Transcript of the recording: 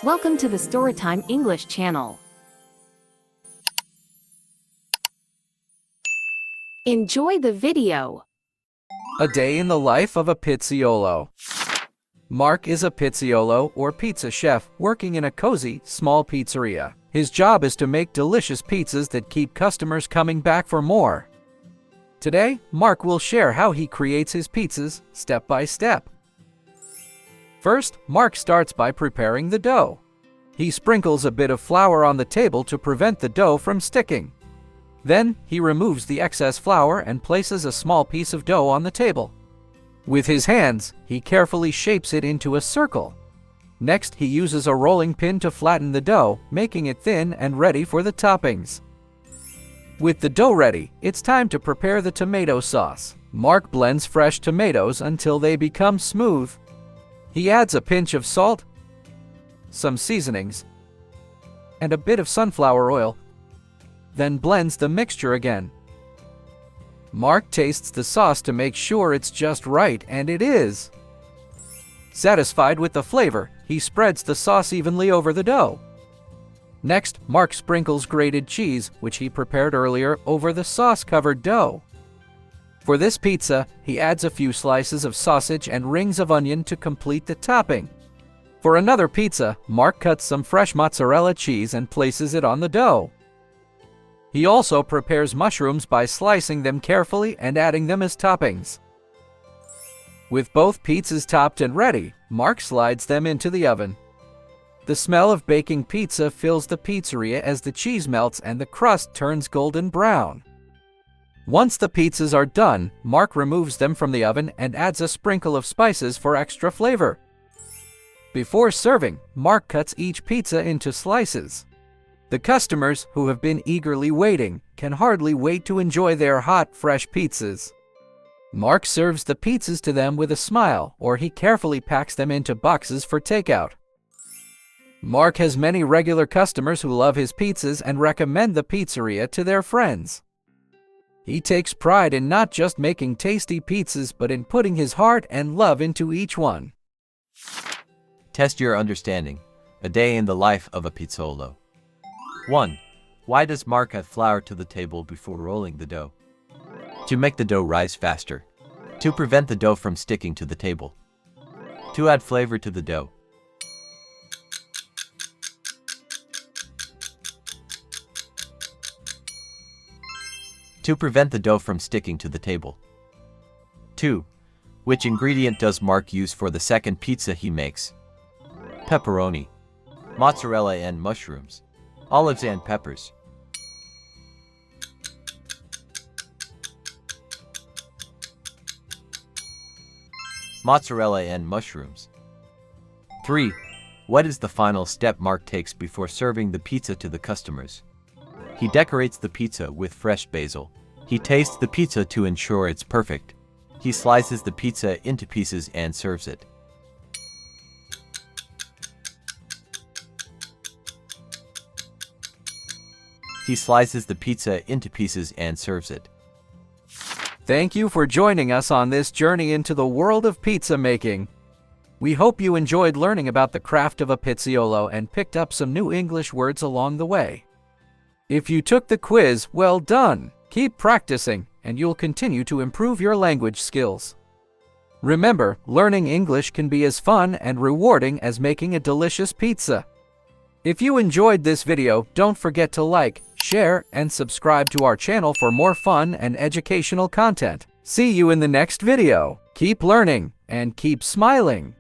Welcome to the Storytime English channel. Enjoy the video. A day in the life of a pizzaiolo. Mark is a pizzaiolo or pizza chef working in a cozy, small pizzeria. His job is to make delicious pizzas that keep customers coming back for more. Today, Mark will share how he creates his pizzas step by step. First, Mark starts by preparing the dough. He sprinkles a bit of flour on the table to prevent the dough from sticking. Then, he removes the excess flour and places a small piece of dough on the table. With his hands, he carefully shapes it into a circle. Next, he uses a rolling pin to flatten the dough, making it thin and ready for the toppings. With the dough ready, it's time to prepare the tomato sauce. Mark blends fresh tomatoes until they become smooth. He adds a pinch of salt, some seasonings, and a bit of sunflower oil, then blends the mixture again. Mark tastes the sauce to make sure it's just right, and it is. Satisfied with the flavor, he spreads the sauce evenly over the dough. Next, Mark sprinkles grated cheese, which he prepared earlier, over the sauce-covered dough. For this pizza, he adds a few slices of sausage and rings of onion to complete the topping. For another pizza, Mark cuts some fresh mozzarella cheese and places it on the dough. He also prepares mushrooms by slicing them carefully and adding them as toppings. With both pizzas topped and ready, Mark slides them into the oven. The smell of baking pizza fills the pizzeria as the cheese melts and the crust turns golden brown. Once the pizzas are done, Mark removes them from the oven and adds a sprinkle of spices for extra flavor. Before serving, Mark cuts each pizza into slices. The customers, who have been eagerly waiting, can hardly wait to enjoy their hot, fresh pizzas. Mark serves the pizzas to them with a smile, or he carefully packs them into boxes for takeout. Mark has many regular customers who love his pizzas and recommend the pizzeria to their friends. He takes pride in not just making tasty pizzas but in putting his heart and love into each one. Test your understanding. A day in the life of a pizzaiolo. 1. Why does Mark add flour to the table before rolling the dough? To make the dough rise faster. To prevent the dough from sticking to the table. To add flavor to the dough. To prevent the dough from sticking to the table. 2. Which ingredient does Mark use for the second pizza he makes? Pepperoni, mozzarella and mushrooms, olives and peppers. Mozzarella and mushrooms. 3. What is the final step Mark takes before serving the pizza to the customers? He decorates the pizza with fresh basil. He tastes the pizza to ensure it's perfect. He slices the pizza into pieces and serves it. He slices the pizza into pieces and serves it. Thank you for joining us on this journey into the world of pizza making. We hope you enjoyed learning about the craft of a pizzaiolo and picked up some new English words along the way. If you took the quiz, well done! Keep practicing, and you'll continue to improve your language skills. Remember, learning English can be as fun and rewarding as making a delicious pizza. If you enjoyed this video, don't forget to like, share, and subscribe to our channel for more fun and educational content. See you in the next video. Keep learning and keep smiling.